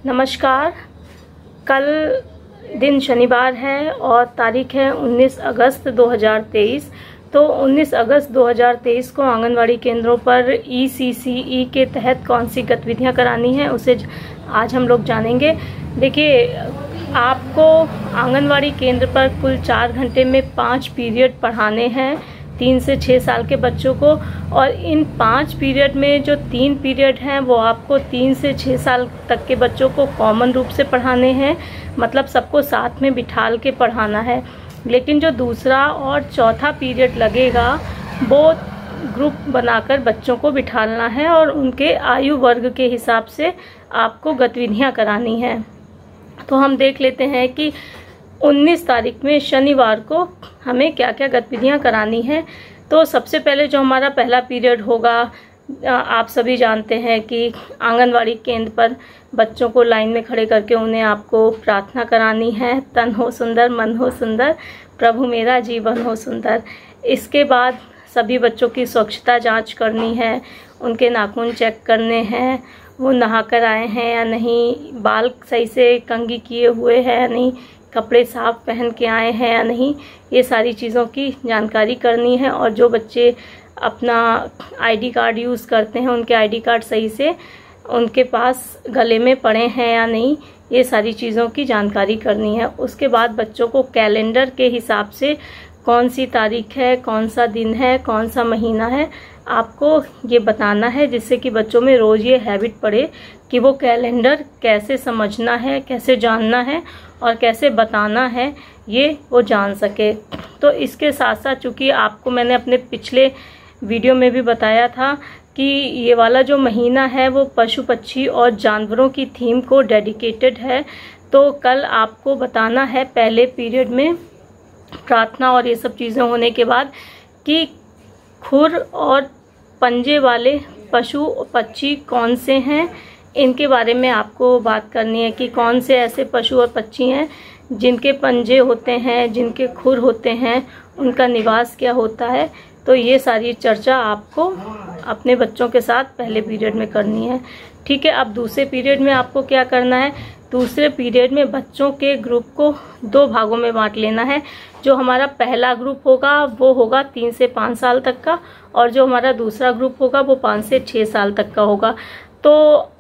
नमस्कार। कल दिन शनिवार है और तारीख है 19 अगस्त 2023। तो 19 अगस्त 2023 को आंगनवाड़ी केंद्रों पर ECCE के तहत कौन सी गतिविधियां करानी है उसे आज हम लोग जानेंगे। देखिए, आपको आंगनवाड़ी केंद्र पर कुल 4 घंटे में 5 पीरियड पढ़ाने हैं 3 से 6 साल के बच्चों को। और इन 5 पीरियड में जो 3 पीरियड हैं वो आपको 3 से 6 साल तक के बच्चों को कॉमन रूप से पढ़ाने हैं, मतलब सबको साथ में बिठाल के पढ़ाना है। लेकिन जो दूसरा और चौथा पीरियड लगेगा वो ग्रुप बनाकर बच्चों को बिठाना है और उनके आयु वर्ग के हिसाब से आपको गतिविधियां करानी हैं। तो हम देख लेते हैं कि 19 तारीख में शनिवार को हमें क्या क्या गतिविधियां करानी है। तो सबसे पहले जो हमारा पहला पीरियड होगा, आप सभी जानते हैं कि आंगनवाड़ी केंद्र पर बच्चों को लाइन में खड़े करके उन्हें आपको प्रार्थना करानी है, तन हो सुंदर मन हो सुंदर, प्रभु मेरा जीवन हो सुंदर। इसके बाद सभी बच्चों की स्वच्छता जांच करनी है, उनके नाखून चेक करने हैं, वो नहा कर आए हैं या नहीं, बाल सही से कंघी किए हुए हैं या नहीं, कपड़े साफ पहन के आए हैं या नहीं, ये सारी चीज़ों की जानकारी करनी है। और जो बच्चे अपना ID कार्ड यूज़ करते हैं उनके ID कार्ड सही से उनके पास गले में पड़े हैं या नहीं, ये सारी चीज़ों की जानकारी करनी है। उसके बाद बच्चों को कैलेंडर के हिसाब से कौन सी तारीख है, कौन सा दिन है, कौन सा महीना है, आपको ये बताना है, जिससे कि बच्चों में रोज़ ये हैबिट पड़े कि वो कैलेंडर कैसे समझना है, कैसे जानना है और कैसे बताना है, ये वो जान सके। तो इसके साथ साथ चूँकि आपको मैंने अपने पिछले वीडियो में भी बताया था कि ये वाला जो महीना है वो पशु पक्षी और जानवरों की थीम को डेडिकेटेड है। तो कल आपको बताना है पहले पीरियड में प्रार्थना और ये सब चीज़ें होने के बाद कि खुर और पंजे वाले पशु पक्षी कौन से हैं, इनके बारे में आपको बात करनी है कि कौन से ऐसे पशु और पक्षी हैं जिनके पंजे होते हैं, जिनके खुर होते हैं, उनका निवास क्या होता है। तो ये सारी चर्चा आपको अपने बच्चों के साथ पहले पीरियड में करनी है। ठीक है, अब दूसरे पीरियड में आपको क्या करना है, दूसरे पीरियड में बच्चों के ग्रुप को 2 भागों में बांट लेना है। जो हमारा पहला ग्रुप होगा वो होगा 3 से 5 साल तक का, और जो हमारा दूसरा ग्रुप होगा वो 5 से 6 साल तक का होगा। तो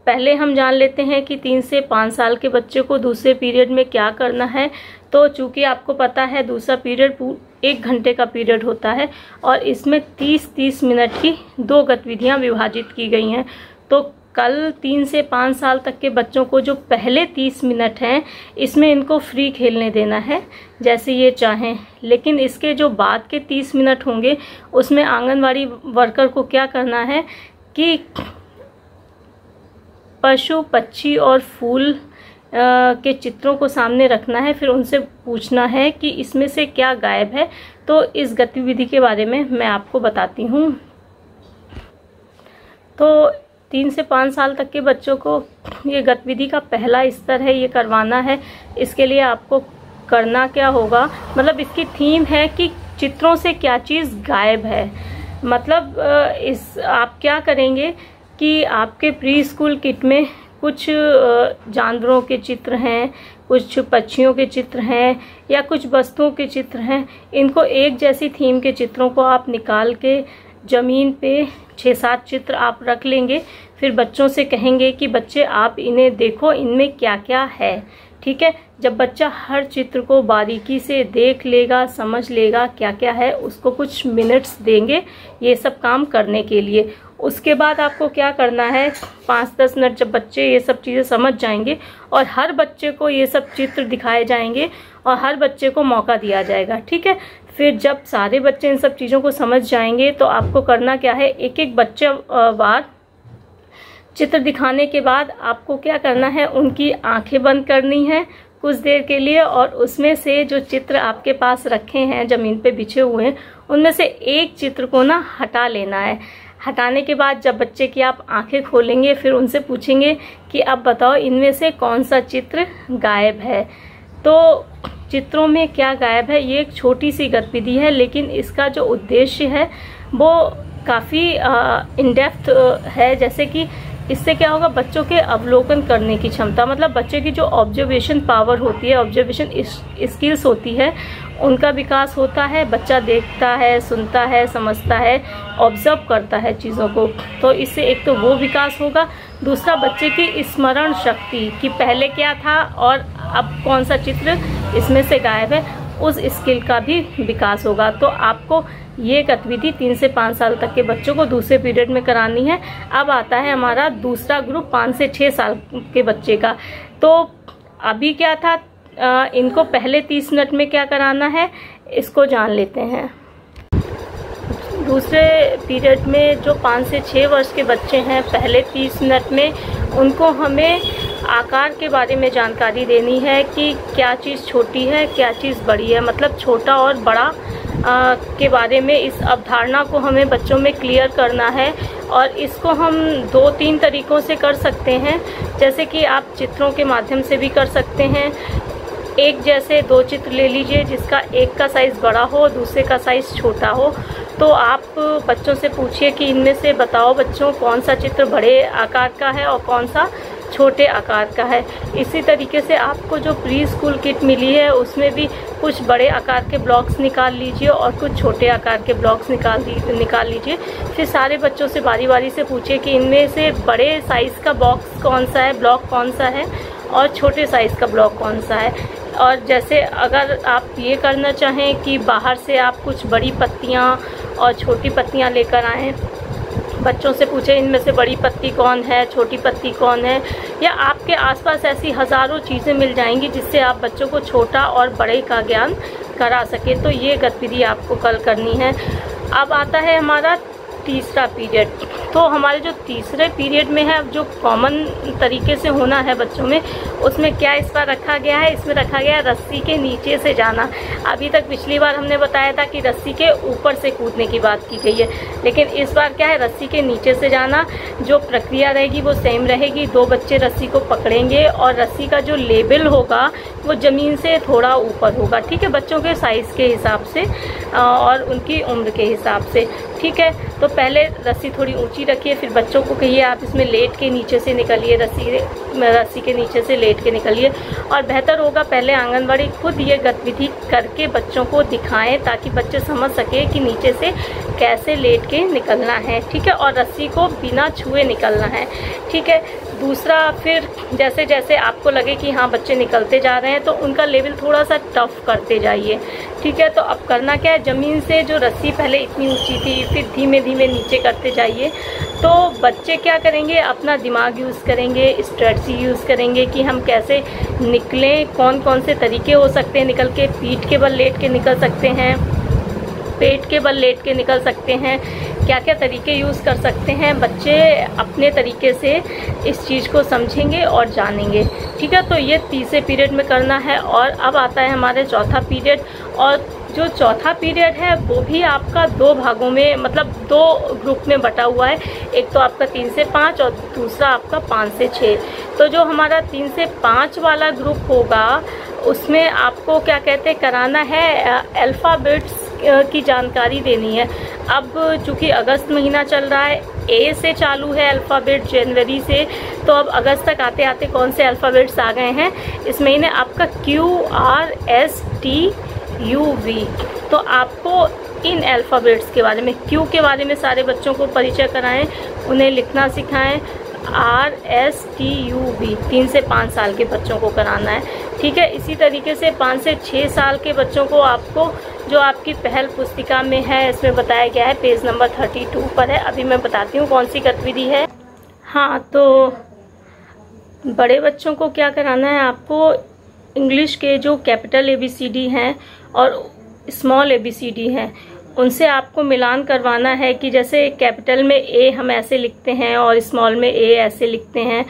पहले हम जान लेते हैं कि 3 से 5 साल के बच्चे को दूसरे पीरियड में क्या करना है। तो चूंकि आपको पता है दूसरा पीरियड 1 घंटे का पीरियड होता है और इसमें 30-30 मिनट की 2 गतिविधियां विभाजित की गई हैं। तो कल 3 से 5 साल तक के बच्चों को जो पहले 30 मिनट हैं इसमें इनको फ्री खेलने देना है जैसे ये चाहें। लेकिन इसके जो बाद के 30 मिनट होंगे उसमें आंगनवाड़ी वर्कर को क्या करना है कि पशु पक्षी और फूल के चित्रों को सामने रखना है, फिर उनसे पूछना है कि इसमें से क्या गायब है। तो इस गतिविधि के बारे में मैं आपको बताती हूँ। तो 3 से 5 साल तक के बच्चों को ये गतिविधि का पहला स्तर है, ये करवाना है। इसके लिए आपको करना क्या होगा, मतलब इसकी थीम है कि चित्रों से क्या चीज़ गायब है। मतलब आप क्या करेंगे कि आपके प्री स्कूल किट में कुछ जानवरों के चित्र हैं, कुछ पक्षियों के चित्र हैं या कुछ वस्तुओं के चित्र हैं। इनको एक जैसी थीम के चित्रों को आप निकाल के ज़मीन पे 6-7 चित्र आप रख लेंगे। फिर बच्चों से कहेंगे कि बच्चे आप इन्हें देखो, इनमें क्या क्या है। ठीक है, जब बच्चा हर चित्र को बारीकी से देख लेगा, समझ लेगा क्या क्या है, उसको कुछ मिनट्स देंगे ये सब काम करने के लिए। उसके बाद आपको क्या करना है, 5-10 मिनट जब बच्चे ये सब चीज़ें समझ जाएंगे और हर बच्चे को ये सब चित्र दिखाए जाएंगे और हर बच्चे को मौका दिया जाएगा। ठीक है, फिर जब सारे बच्चे इन सब चीज़ों को समझ जाएंगे तो आपको करना क्या है, एक बच्चे बार चित्र दिखाने के बाद आपको क्या करना है, उनकी आंखें बंद करनी है कुछ देर के लिए और उसमें से जो चित्र आपके पास रखे हैं ज़मीन पे बिछे हुए हैं उनमें से एक चित्र को ना हटा लेना है। हटाने के बाद जब बच्चे की आप आंखें खोलेंगे फिर उनसे पूछेंगे कि अब बताओ इनमें से कौन सा चित्र गायब है। तो चित्रों में क्या गायब है, ये एक छोटी सी गतिविधि है, लेकिन इसका जो उद्देश्य है वो काफ़ी इन डेप्थ है। जैसे कि इससे क्या होगा, बच्चों के अवलोकन करने की क्षमता, मतलब बच्चे की जो ऑब्जर्वेशन पावर होती है, ऑब्जर्वेशन स्किल्स होती है, उनका विकास होता है। बच्चा देखता है, सुनता है, समझता है, ऑब्जर्व करता है चीज़ों को, तो इससे एक तो वो विकास होगा। दूसरा, बच्चे की स्मरण शक्ति कि पहले क्या था और अब कौन सा चित्र इसमें से गायब है, उस स्किल का भी विकास होगा। तो आपको ये गतिविधि 3 से 5 साल तक के बच्चों को दूसरे पीरियड में करानी है। अब आता है हमारा दूसरा ग्रुप 5 से 6 साल के बच्चे का। तो अभी क्या था, इनको पहले 30 मिनट में क्या कराना है, इसको जान लेते हैं। दूसरे पीरियड में जो 5 से 6 वर्ष के बच्चे हैं, पहले 30 मिनट में उनको हमें आकार के बारे में जानकारी देनी है कि क्या चीज़ छोटी है, क्या चीज़ बड़ी है, मतलब छोटा और बड़ा के बारे में इस अवधारणा को हमें बच्चों में क्लियर करना है। और इसको हम 2-3 तरीक़ों से कर सकते हैं, जैसे कि आप चित्रों के माध्यम से भी कर सकते हैं। एक जैसे 2 चित्र ले लीजिए जिसका एक का साइज़ बड़ा हो, दूसरे का साइज़ छोटा हो। तो आप बच्चों से पूछिए कि इनमें से बताओ बच्चों, कौन सा चित्र बड़े आकार का है और कौन सा छोटे आकार का है। इसी तरीके से आपको जो प्री स्कूल किट मिली है उसमें भी कुछ बड़े आकार के ब्लॉक्स निकाल लीजिए और कुछ छोटे आकार के ब्लॉक्स निकाल लीजिए। फिर सारे बच्चों से बारी बारी से पूछिए कि इनमें से बड़े साइज़ का बॉक्स कौन सा है, ब्लॉक कौन सा है, और छोटे साइज़ का ब्लॉक कौन सा है। और जैसे अगर आप ये करना चाहें कि बाहर से आप कुछ बड़ी पत्तियाँ और छोटी पत्तियाँ लेकर आएँ, बच्चों से पूछें इनमें से बड़ी पत्ती कौन है, छोटी पत्ती कौन है, या आपके आसपास ऐसी हज़ारों चीज़ें मिल जाएंगी जिससे आप बच्चों को छोटा और बड़े का ज्ञान करा सके। तो ये गतिविधि आपको कल करनी है। अब आता है हमारा तीसरा पीरियड। तो हमारे जो तीसरे पीरियड में है, जो कॉमन तरीके से होना है बच्चों में, उसमें क्या इस बार रखा गया है, इसमें रखा गया है रस्सी के नीचे से जाना। अभी तक पिछली बार हमने बताया था कि रस्सी के ऊपर से कूदने की बात की गई है, लेकिन इस बार क्या है, रस्सी के नीचे से जाना। जो प्रक्रिया रहेगी वो सेम रहेगी। 2 बच्चे रस्सी को पकड़ेंगे और रस्सी का जो लेवल होगा वो ज़मीन से थोड़ा ऊपर होगा, ठीक है, बच्चों के साइज़ के हिसाब से और उनकी उम्र के हिसाब से, ठीक है। तो पहले रस्सी थोड़ी ऊंची रखिए, फिर बच्चों को कहिए आप इसमें लेट के नीचे से निकलिए, रस्सी के नीचे से लेट के निकलिए। और बेहतर होगा पहले आंगनबाड़ी खुद ये गतिविधि करके बच्चों को दिखाएं, ताकि बच्चे समझ सके कि नीचे से कैसे लेट के निकलना है, ठीक है, और रस्सी को बिना छुए निकलना है, ठीक है। दूसरा, फिर जैसे जैसे आपको लगे कि हाँ बच्चे निकलते जा रहे हैं तो उनका लेवल थोड़ा सा टफ करते जाइए, ठीक है। तो अब करना क्या है, ज़मीन से जो रस्सी पहले इतनी ऊंची थी फिर धीमे धीमे नीचे करते जाइए। तो बच्चे क्या करेंगे, अपना दिमाग यूज़ करेंगे, स्ट्रेटजी यूज़ करेंगे कि हम कैसे निकलें, कौन कौन से तरीके हो सकते हैं निकल के। पीठ के बल लेट के निकल सकते हैं, पेट के बल लेट के निकल सकते हैं, क्या क्या तरीके यूज़ कर सकते हैं। बच्चे अपने तरीके से इस चीज़ को समझेंगे और जानेंगे, ठीक है। तो ये तीसरे पीरियड में करना है। और अब आता है हमारे चौथा पीरियड। और जो चौथा पीरियड है वो भी आपका 2 भागों में, मतलब 2 ग्रुप में बटा हुआ है। एक तो आपका 3 से 5 और दूसरा आपका 5 से 6। तो जो हमारा 3 से 5 वाला ग्रुप होगा उसमें आपको क्या कहते हैं, कराना है अल्फ़ाबेट्स की जानकारी देनी है। अब चूँकि अगस्त महीना चल रहा है, ए से चालू है अल्फ़ाबेट जनवरी से, तो अब अगस्त तक आते आते कौन से अल्फ़ाबेट्स आ गए हैं इस महीने, आपका QRSTUV। तो आपको इन अल्फ़ाबेट्स के बारे में, क्यू के बारे में सारे बच्चों को परिचय कराएं, उन्हें लिखना सिखाएं। RSTUV 3 से 5 साल के बच्चों को कराना है, ठीक है। इसी तरीके से 5 से 6 साल के बच्चों को आपको, जो आपकी पहल पुस्तिका में है इसमें बताया गया है, पेज नंबर 32 पर है। अभी मैं बताती हूँ कौन सी गतिविधि है। हाँ, तो बड़े बच्चों को क्या कराना है, आपको इंग्लिश के जो कैपिटल ABCD हैं और स्मॉल ABCD हैं उनसे आपको मिलान करवाना है कि जैसे कैपिटल में ए हम ऐसे लिखते हैं और स्मॉल में ए ऐसे लिखते हैं,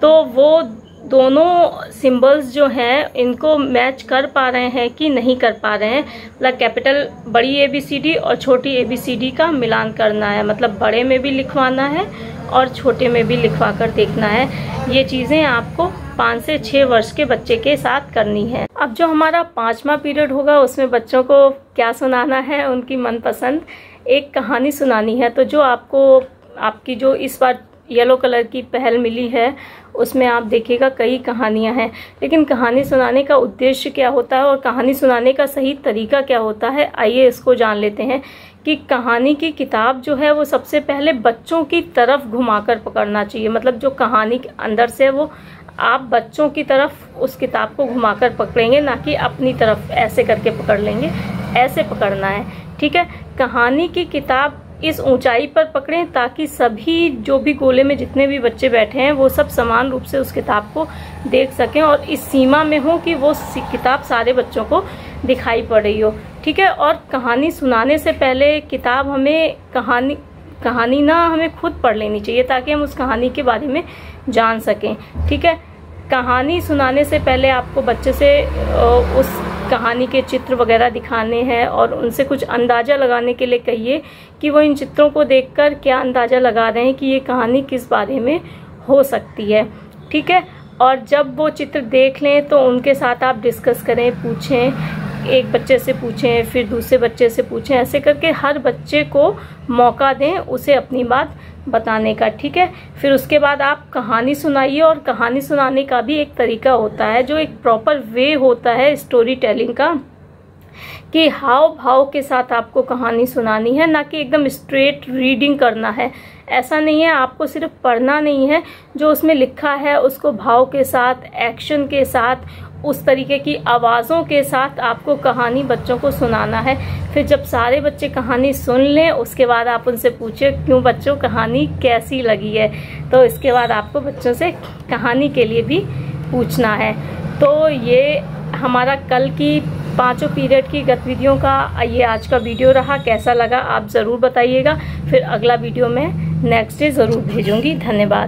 तो वो दोनों सिंबल्स जो हैं इनको मैच कर पा रहे हैं कि नहीं कर पा रहे हैं। मतलब कैपिटल बड़ी ABCD और छोटी ABCD का मिलान करना है, मतलब बड़े में भी लिखवाना है और छोटे में भी लिखवा कर देखना है। ये चीज़ें आपको 5 से 6 वर्ष के बच्चे के साथ करनी है। अब जो हमारा 5वां पीरियड होगा उसमें बच्चों को क्या सुनाना है, उनकी मनपसंद एक कहानी सुनानी है। तो जो आपको, आपकी जो इस बार येलो कलर की पहल मिली है उसमें आप देखिएगा कई कहानियां हैं। लेकिन कहानी सुनाने का उद्देश्य क्या होता है और कहानी सुनाने का सही तरीका क्या होता है, आइए इसको जान लेते हैं। कि कहानी की किताब जो है वो सबसे पहले बच्चों की तरफ घुमाकर पकड़ना चाहिए। मतलब जो कहानी के अंदर से है वो आप बच्चों की तरफ उस किताब को घुमाकर पकड़ेंगे, ना कि अपनी तरफ ऐसे करके पकड़ लेंगे, ऐसे पकड़ना है। ठीक है, कहानी की किताब इस ऊंचाई पर पकड़ें ताकि सभी जो भी गोले में जितने भी बच्चे बैठे हैं वो सब समान रूप से उस किताब को देख सकें और इस सीमा में हो कि वो किताब सारे बच्चों को दिखाई पड़ रही हो। ठीक है, और कहानी सुनाने से पहले किताब हमें कहानी ना हमें खुद पढ़ लेनी चाहिए ताकि हम उस कहानी के बारे में जान सकें। ठीक है, कहानी सुनाने से पहले आपको बच्चे से उस कहानी के चित्र वगैरह दिखाने हैं और उनसे कुछ अंदाज़ा लगाने के लिए कहिए कि वो इन चित्रों को देखकर क्या अंदाज़ा लगा रहे हैं कि ये कहानी किस बारे में हो सकती है। ठीक है, और जब वो चित्र देख लें तो उनके साथ आप डिस्कस करें, पूछें, एक बच्चे से पूछें, फिर दूसरे बच्चे से पूछें, ऐसे करके हर बच्चे को मौका दें उसे अपनी बात बताने का। ठीक है, फिर उसके बाद आप कहानी सुनाइए और कहानी सुनाने का भी एक तरीका होता है जो एक प्रॉपर वे होता है स्टोरी टेलिंग का, कि हाव भाव के साथ आपको कहानी सुनानी है, ना कि एकदम स्ट्रेट रीडिंग करना है। ऐसा नहीं है, आपको सिर्फ पढ़ना नहीं है, जो उसमें लिखा है उसको भाव के साथ, एक्शन के साथ, उस तरीके की आवाज़ों के साथ आपको कहानी बच्चों को सुनाना है। फिर जब सारे बच्चे कहानी सुन लें उसके बाद आप उनसे पूछें क्यों बच्चों कहानी कैसी लगी है। तो इसके बाद आपको बच्चों से कहानी के लिए भी पूछना है। तो ये हमारा कल की 5 पीरियड की गतिविधियों का ये आज का वीडियो रहा। कैसा लगा आप ज़रूर बताइएगा। फिर अगला वीडियो मैं नेक्स्ट डे ज़रूर भेजूँगी। धन्यवाद।